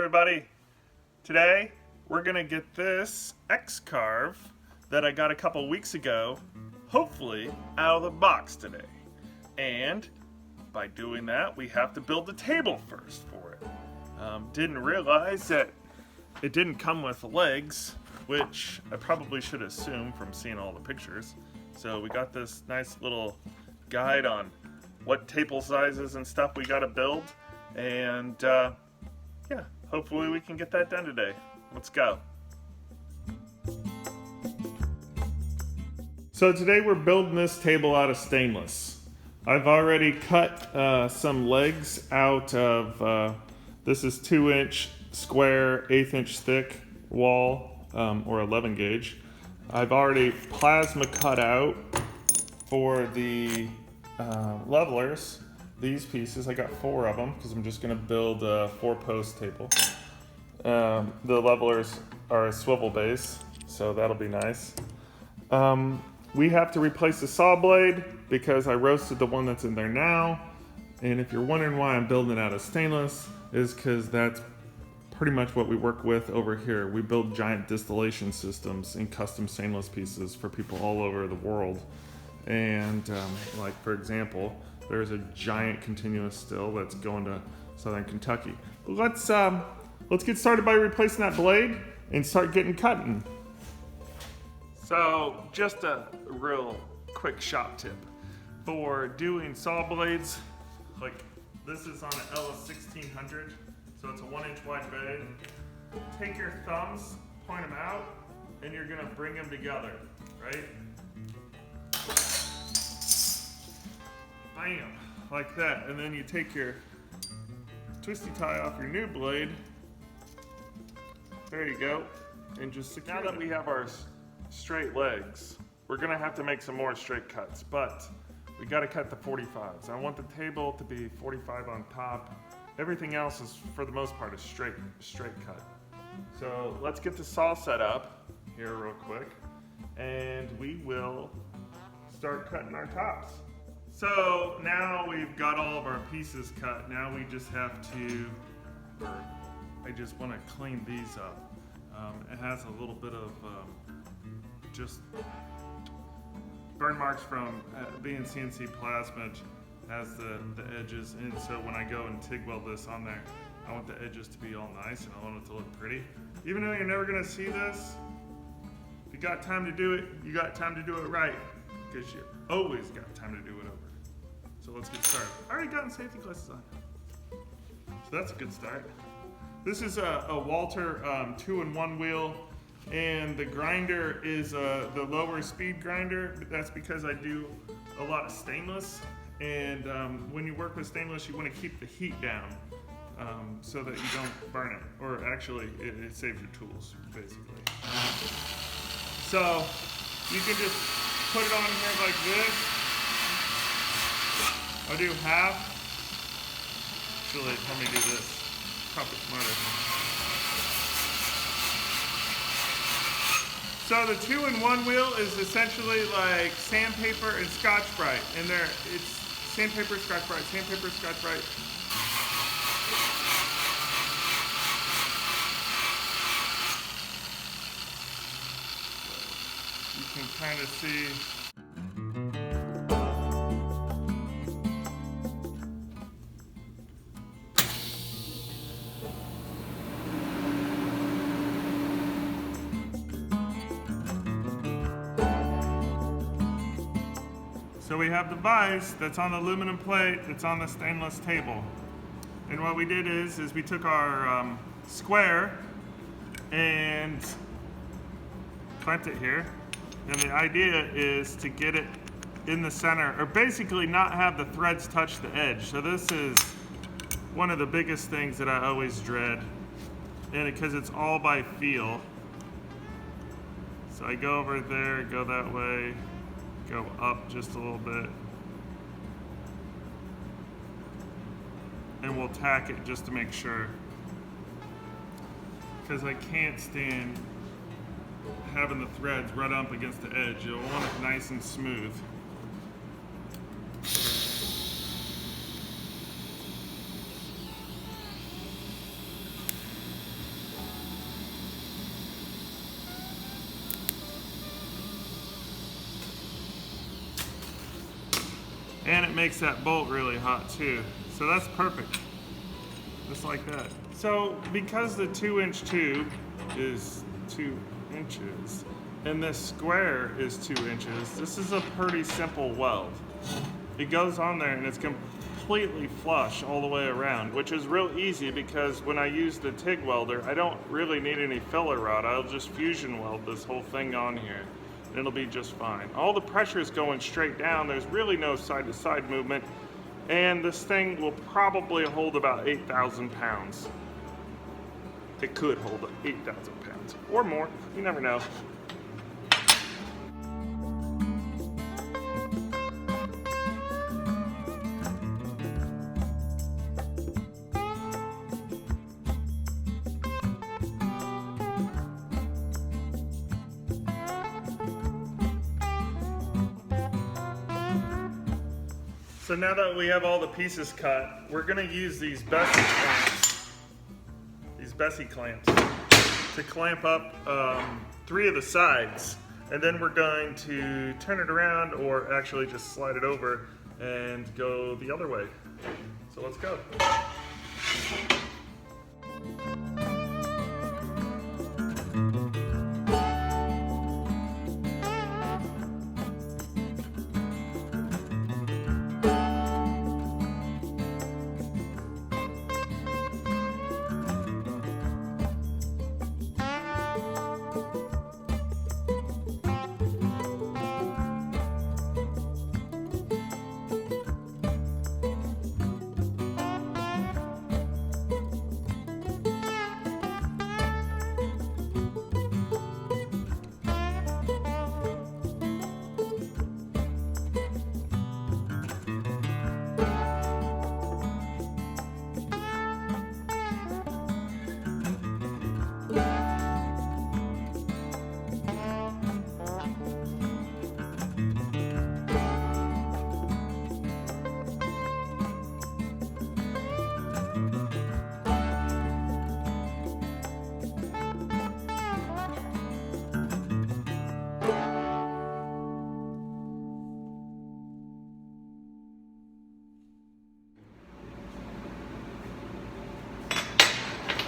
everybody. Today we're gonna get this X Carve that I got a couple weeks ago, hopefully out of the box today. And by doing that, we have to build the table first for it. Didn't realize that it didn't come with legs, which I probably should assume from seeing all the pictures. So we got this nice little guide on what table sizes and stuff we gotta build. And yeah, hopefully we can get that done today. Let's go. So today we're building this table out of stainless. I've already cut some legs out of, this is 2-inch square, 1/8 inch thick wall, or 11 gauge. I've already plasma cut out for the levelers. These pieces, I got 4 of them because I'm just going to build a 4-post table. The levelers are a swivel base, so that'll be nice. We have to replace the saw blade because I roasted the one that's in there now. And if you're wondering why I'm building it out of stainless, is because that's pretty much what we work with over here. We build giant distillation systems in custom stainless pieces for people all over the world. And like for example, there's a giant continuous still that's going to Southern Kentucky. But let's get started by replacing that blade and start getting cutting. So just a real quick shop tip for doing saw blades. Like this is on an LS1600, so it's a 1-inch wide blade. Take your thumbs, point them out, and you're gonna bring them together, right? Bam, like that. And then you take your twisty tie off your new blade. There you go. And just secure. Now that we have our straight legs, we're gonna have to make some more straight cuts, but we gotta cut the 45s. I want the table to be 45 on top. Everything else is, for the most part, a straight cut. So let's get the saw set up here real quick, and we will start cutting our tops. So now we've got all of our pieces cut. Now we just have to, I just want to clean these up. It has a little bit of just burn marks from being CNC plasma, has the edges, and so when I go and TIG weld this on there, I want the edges to be all nice and I want it to look pretty. Even though you're never gonna see this, if you got time to do it, you got time to do it right, because you always got time to do it over. So let's get started. I already gotten safety glasses on, so that's a good start. This is a Walter 2-in-1 wheel, and the grinder is the lower speed grinder. That's because I do a lot of stainless, and when you work with stainless, you want to keep the heat down so that you don't burn it, or actually it saves your tools, basically. So you can just put it on here like this. I'll do half. Actually, let me do this. Probably smarter. So the 2-in-1 wheel is essentially like sandpaper and Scotch-Brite, and it's sandpaper, Scotch-Brite, sandpaper, Scotch-Brite. You can kind of see. So we have the vise that's on the aluminum plate that's on the stainless table. And what we did is we took our square and clamped it here. And the idea is to get it in the center, or basically not have the threads touch the edge. So this is one of the biggest things that I always dread, and because it's all by feel. So I go over there, go that way, go up just a little bit, and we'll tack it just to make sure, because I can't stand having the threads right up against the edge. You'll want it nice and smooth. makes that bolt really hot too. So that's perfect, just like that. So because the 2-inch tube is 2 inches and this square is 2 inches, this is a pretty simple weld. It goes on there and it's completely flush all the way around, which is real easy because when I use the TIG welder, I don't really need any filler rod. I'll just fusion weld this whole thing on here and it'll be just fine. All the pressure is going straight down. There's really no side-to-side movement, and this thing will probably hold about 8,000 pounds. It could hold 8,000 pounds or more, you never know. So now that we have all the pieces cut, we're gonna use these Bessie clamps to clamp up 3 of the sides. And then we're going to turn it around, or actually just slide it over and go the other way. So let's go.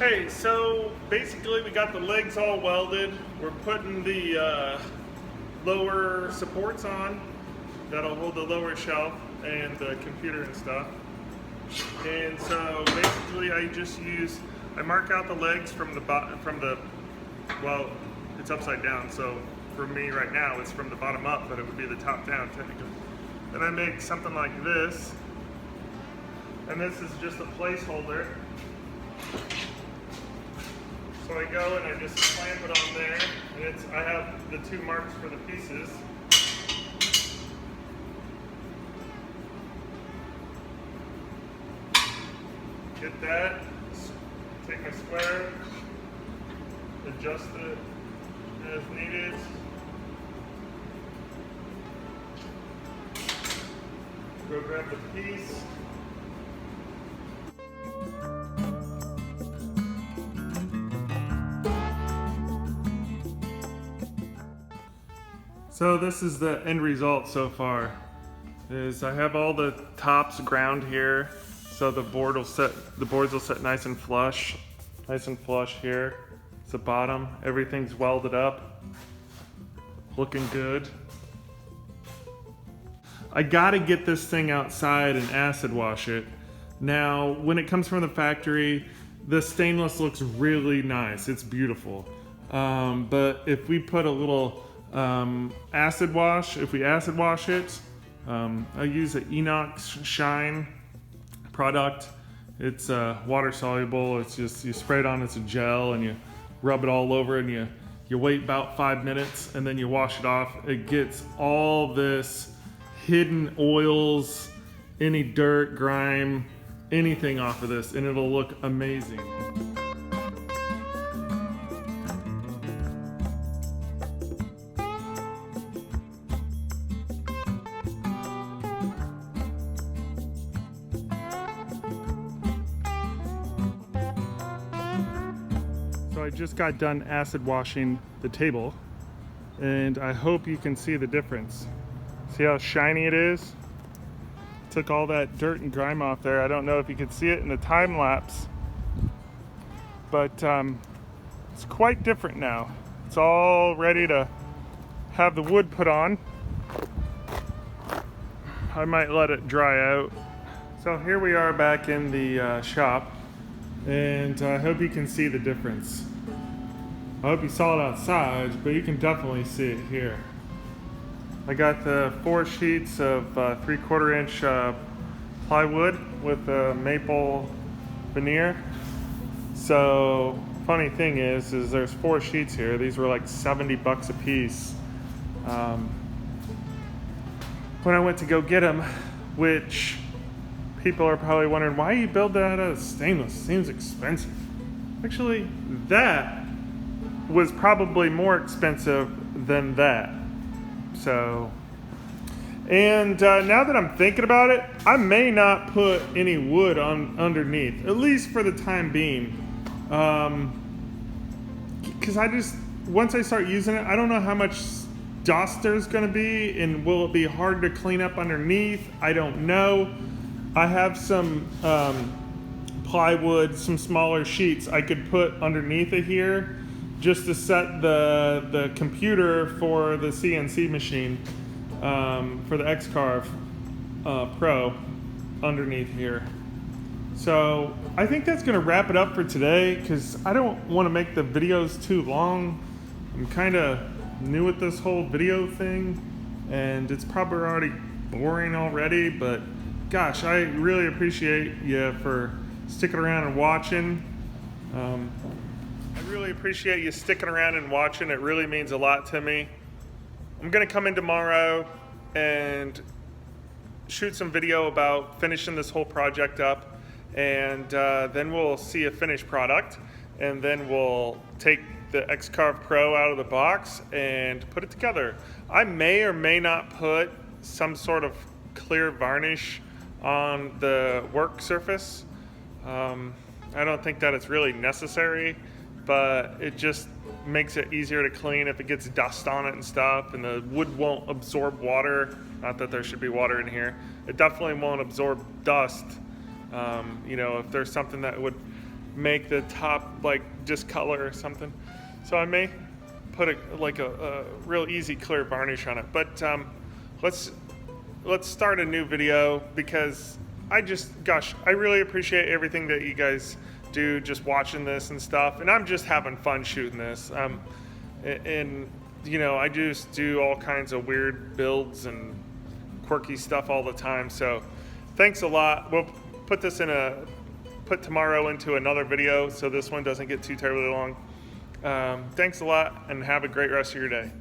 Okay, so basically we got the legs all welded. We're putting the lower supports on that'll hold the lower shelf and the computer and stuff. And so basically I mark out the legs from the well, it's upside down, so for me right now it's from the bottom up, but it would be the top down technically. Then I make something like this, and this is just a placeholder. So I go and I just clamp it on there, and I have the 2 marks for the pieces. Get that, take my square, adjust it as needed. Go grab the piece. So this is the end result so far. I have all the tops ground here, so the boards will set nice and flush here. It's the bottom. Everything's welded up, looking good. I gotta get this thing outside and acid wash it. Now, when it comes from the factory, the stainless looks really nice. It's beautiful. But if we put a little acid wash it, I use an Enox Shine product. It's water soluble. It's just, you spray it on, it's a gel, and you rub it all over, and you wait about 5 minutes, and then you wash it off. It gets all this hidden oils, any dirt, grime, anything off of this, and it'll look amazing. So I just got done acid washing the table, and I hope you can see the difference. See how shiny it is? Took all that dirt and grime off there. I don't know if you can see it in the time lapse, but it's quite different now. It's all ready to have the wood put on. I might let it dry out. So here we are back in the shop, and I hope you can see the difference. I hope you saw it outside, but you can definitely see it here. I got the 4 sheets of 3/4 inch plywood with a maple veneer. So funny thing is there's 4 sheets here. These were like $70 a piece. When I went to go get them, which people are probably wondering, why you build that out of stainless? It seems expensive. Actually, that was probably more expensive than that. So, and now that I'm thinking about it, I may not put any wood on underneath, at least for the time being. Because once I start using it, I don't know how much dust there's going to be, and will it be hard to clean up underneath? I don't know. I have some plywood, some smaller sheets I could put underneath it here just to set the computer for the CNC machine, for the X Carve Pro underneath here. So I think that's going to wrap it up for today, because I don't want to make the videos too long. I'm kind of new at this whole video thing, and it's probably already boring already, but gosh, I really appreciate you for sticking around and watching. I really appreciate you sticking around and watching. It really means a lot to me. I'm gonna come in tomorrow and shoot some video about finishing this whole project up, and then we'll see a finished product, and then we'll take the X Carve Pro out of the box and put it together. I may or may not put some sort of clear varnish on the work surface. I don't think that it's really necessary, but it just makes it easier to clean if it gets dust on it and stuff, and the wood won't absorb water. Not that there should be water in here. It definitely won't absorb dust. You know, if there's something that would make the top like discolor or something. So I may put a real easy clear varnish on it. But let's start a new video, because I really appreciate everything that you guys do, just watching this and stuff. And I'm just having fun shooting this. And you know, I just do all kinds of weird builds and quirky stuff all the time. So thanks a lot. We'll put tomorrow into another video, so this one doesn't get too terribly long. Thanks a lot, and have a great rest of your day.